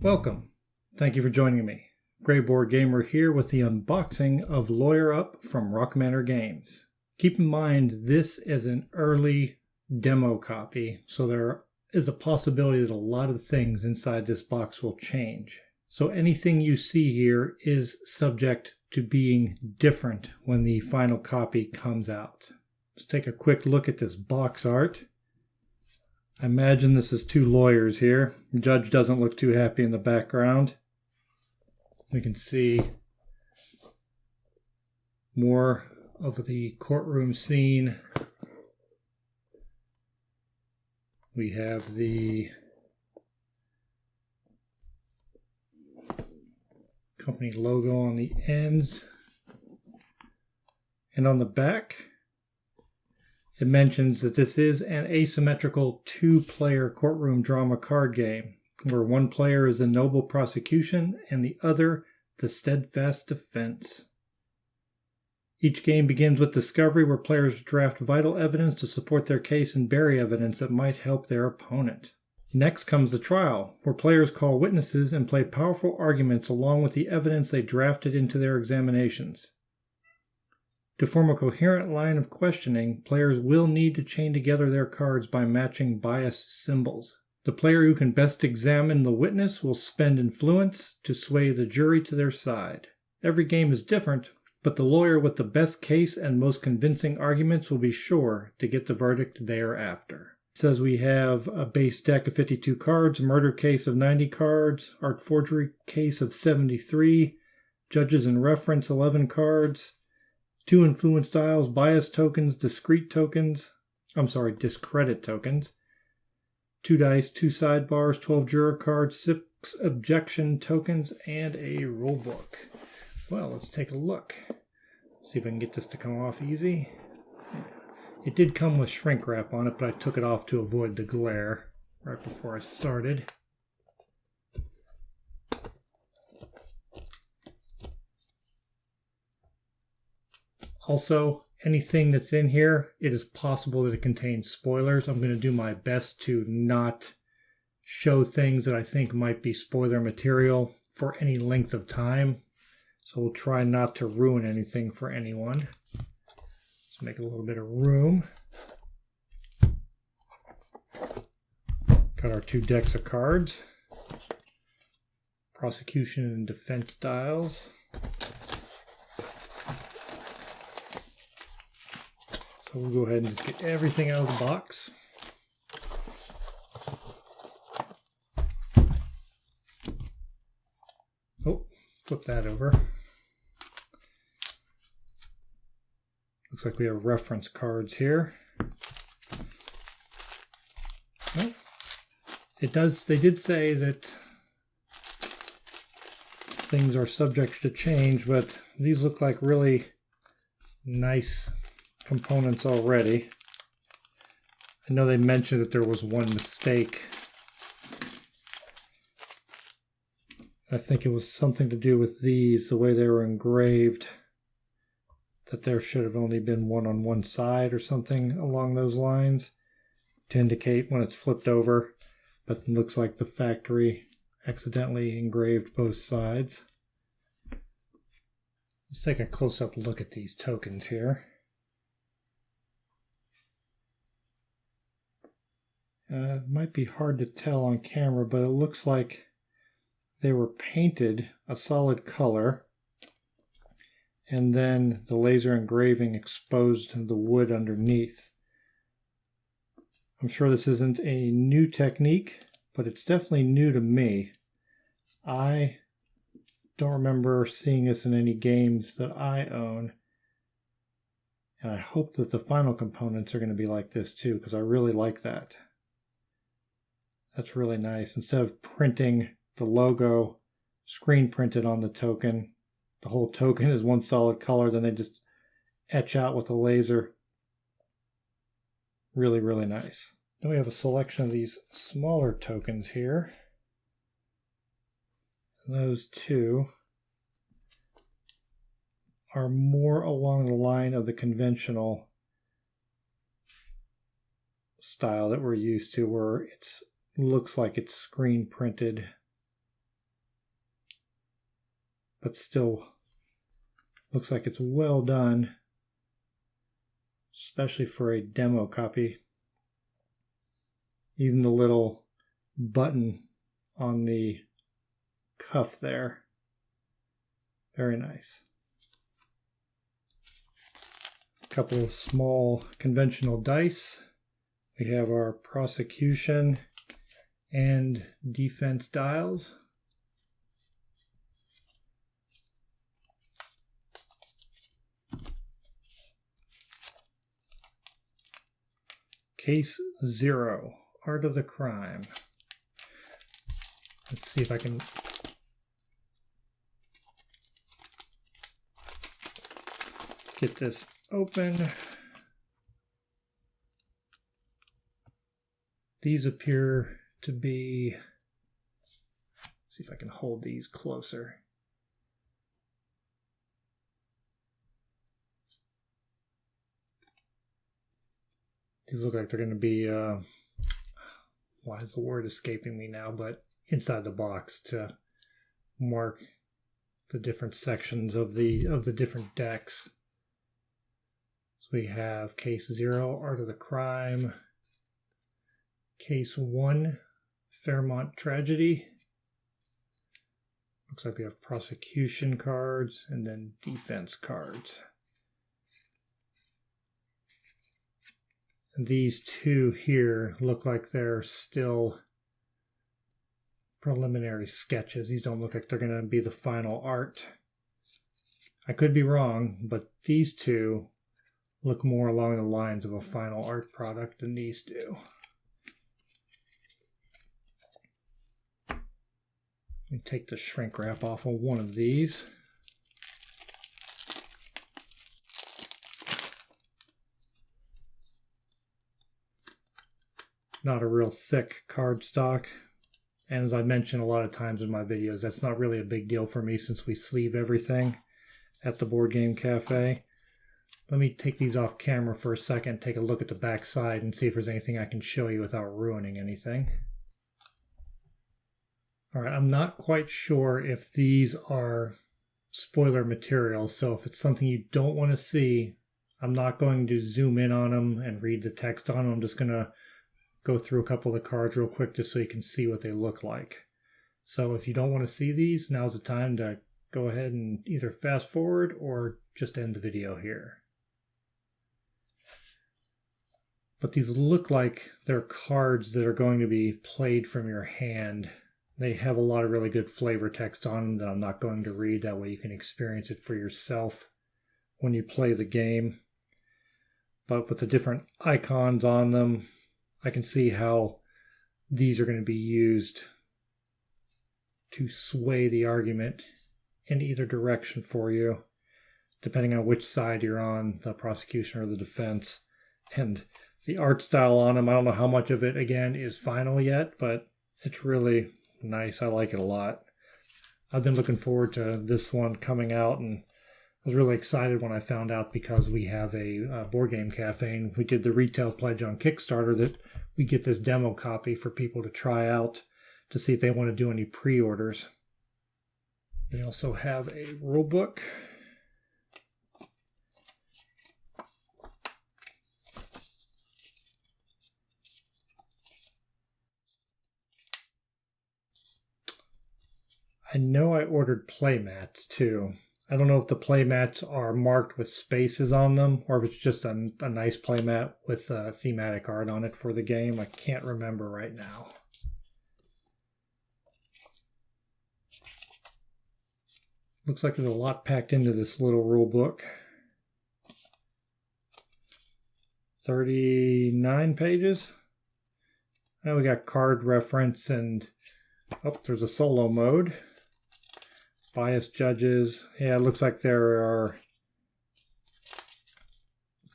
Welcome. Thank you for joining me. Grayboardgamer here with the unboxing of Lawyer Up from Rock Manor Games. Keep in mind this is an early demo copy, so there is a possibility that a lot of things inside this box will change. So anything you see here is subject to being different when the final copy comes out. Let's take a quick look at this box art. I imagine this is two lawyers here. The judge doesn't look too happy in the background. We can see more of the courtroom scene. We have the company logo on the ends. And on the back, it mentions that this is an asymmetrical two-player courtroom drama card game, where one player is the noble prosecution and the other the steadfast defense. Each game begins with discovery, where players draft vital evidence to support their case and bury evidence that might help their opponent. Next comes the trial, where players call witnesses and play powerful arguments along with the evidence they drafted into their examinations. To form a coherent line of questioning, players will need to chain together their cards by matching biased symbols. The player who can best examine the witness will spend influence to sway the jury to their side. Every game is different, but the lawyer with the best case and most convincing arguments will be sure to get the verdict thereafter. It says we have a base deck of 52 cards, a murder case of 90 cards, art forgery case of 73, judges and reference 11 cards, 2 influence dials, bias tokens, discredit tokens, 2 dice, 2 sidebars, 12 juror cards, 6 objection tokens, and a rule book. Well, let's take a look. See if I can get this to come off easy. It did come with shrink wrap on it, but I took it off to avoid the glare right before I started. Also, anything that's in here, it is possible that it contains spoilers. I'm going to do my best to not show things that I think might be spoiler material for any length of time. So we'll try not to ruin anything for anyone. Let's make a little bit of room. Got our 2 decks of cards. Prosecution and defense dials. So we'll go ahead and just get everything out of the box. Oh, flip that over. Looks like we have reference cards here. Well, they did say that things are subject to change, but these look like really nice components already. I know they mentioned that there was one mistake. I think it was something to do with these, the way they were engraved, that there should have only been one on one side or something along those lines to indicate when it's flipped over, but it looks like the factory accidentally engraved both sides. Let's take a close-up look at these tokens here. It might be hard to tell on camera, but it looks like they were painted a solid color, and then the laser engraving exposed the wood underneath. I'm sure this isn't a new technique, but it's definitely new to me. I don't remember seeing this in any games that I own, and I hope that the final components are going to be like this too, because I really like that. That's really nice. Instead of printing the logo screen printed on the token, the whole token is one solid color, then they just etch out with a laser. Really, really nice. Then we have a selection of these smaller tokens here. Those two are more along the line of the conventional style that we're used to, where it looks like it's screen printed, but still looks like it's well done, especially for a demo copy. Even the little button on the cuff there, very nice. A couple of small conventional dice. We have our prosecution and defense dials. Case 0, Art of the Crime. Let's see if I can get this open. These appear to be, see if I can hold these closer. These look like they're going to be, why is the word escaping me now, but inside the box to mark the different sections of the different decks. So we have Case 0, Art of the Crime. Case 1, Fairmont Tragedy. Looks like we have prosecution cards and then defense cards. These two here look like they're still preliminary sketches. These don't look like they're going to be the final art. I could be wrong, but these two look more along the lines of a final art product than these do. Let me take the shrink wrap off of one of these. Not a real thick cardstock, and as I mentioned a lot of times in my videos, that's not really a big deal for me since we sleeve everything at the Board Game Cafe. Let me take these off camera for a second, take a look at the back side and see if there's anything I can show you without ruining anything. Alright, I'm not quite sure if these are spoiler material, so if it's something you don't want to see, I'm not going to zoom in on them and read the text on them. I'm just going to go through a couple of the cards real quick just so you can see what they look like. So if you don't want to see these, now's the time to go ahead and either fast forward or just end the video here. But these look like they're cards that are going to be played from your hand. They have a lot of really good flavor text on them that I'm not going to read. That way you can experience it for yourself when you play the game. But with the different icons on them, I can see how these are going to be used to sway the argument in either direction for you, depending on which side you're on, the prosecution or the defense. And the art style on them, I don't know how much of it, again, is final yet, but it's really nice. I like it a lot. I've been looking forward to this one coming out, and I was really excited when I found out, because we have a Board Game Cafe and we did the retail pledge on Kickstarter, that we get this demo copy for people to try out to see if they want to do any pre-orders. We also have a rule book. I know I ordered playmats too. I don't know if the playmats are marked with spaces on them or if it's just a nice playmat with thematic art on it for the game. I can't remember right now. Looks like there's a lot packed into this little rule book. 39 pages. Now we got card reference and, oh, there's a solo mode. Bias judges. Yeah, it looks like there are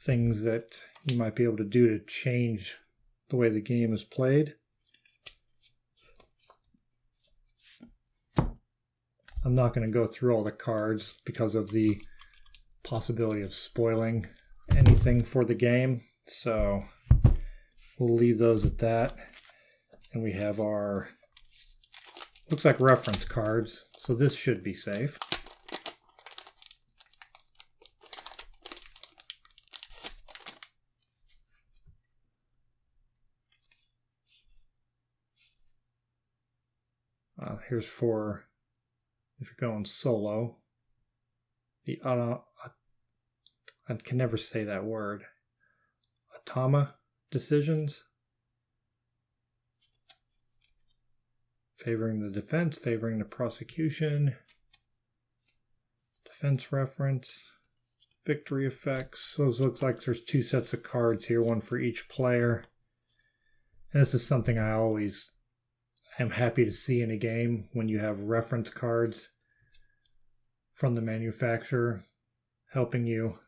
things that you might be able to do to change the way the game is played. I'm not going to go through all the cards because of the possibility of spoiling anything for the game. So we'll leave those at that. And we have our, looks like reference cards. So this should be safe. Here's for if you're going solo. The I can never say that word. Automa decisions. Favoring the defense, favoring the prosecution. Defense reference. Victory effects. So it looks like there's two sets of cards here, one for each player. And this is something I always am happy to see in a game, when you have reference cards from the manufacturer helping you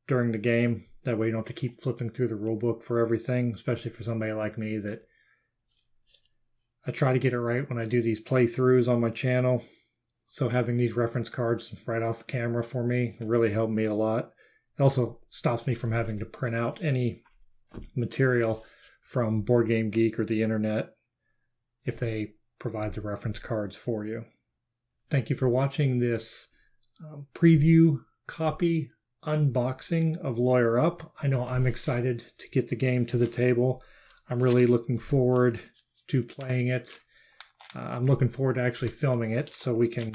during the game. That way you don't have to keep flipping through the rulebook for everything, especially for somebody like me that I try to get it right when I do these playthroughs on my channel. So having these reference cards right off camera for me really helped me a lot. It also stops me from having to print out any material from Board Game Geek or the internet if they provide the reference cards for you. Thank you for watching this preview copy unboxing of Lawyer Up. I know I'm excited to get the game to the table. I'm really looking forward to playing it. I'm looking forward to actually filming it so we can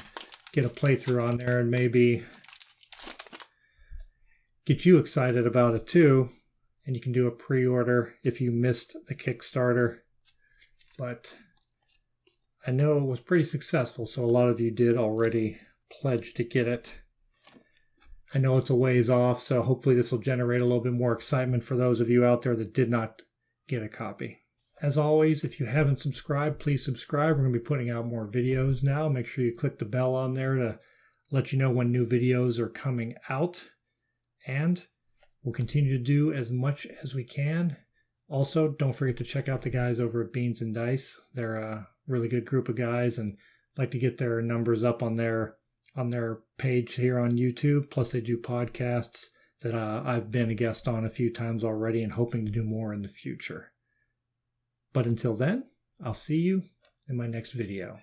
get a playthrough on there and maybe get you excited about it too. And you can do a pre-order if you missed the Kickstarter. But I know it was pretty successful, so a lot of you did already pledge to get it. I know it's a ways off, so hopefully this will generate a little bit more excitement for those of you out there that did not get a copy. As always, if you haven't subscribed, please subscribe. We're going to be putting out more videos now. Make sure you click the bell on there to let you know when new videos are coming out. And we'll continue to do as much as we can. Also, don't forget to check out the guys over at Beans and Dice. They're a really good group of guys, and like to get their numbers up on their page here on YouTube. Plus, they do podcasts that I've been a guest on a few times already and hoping to do more in the future. But until then, I'll see you in my next video.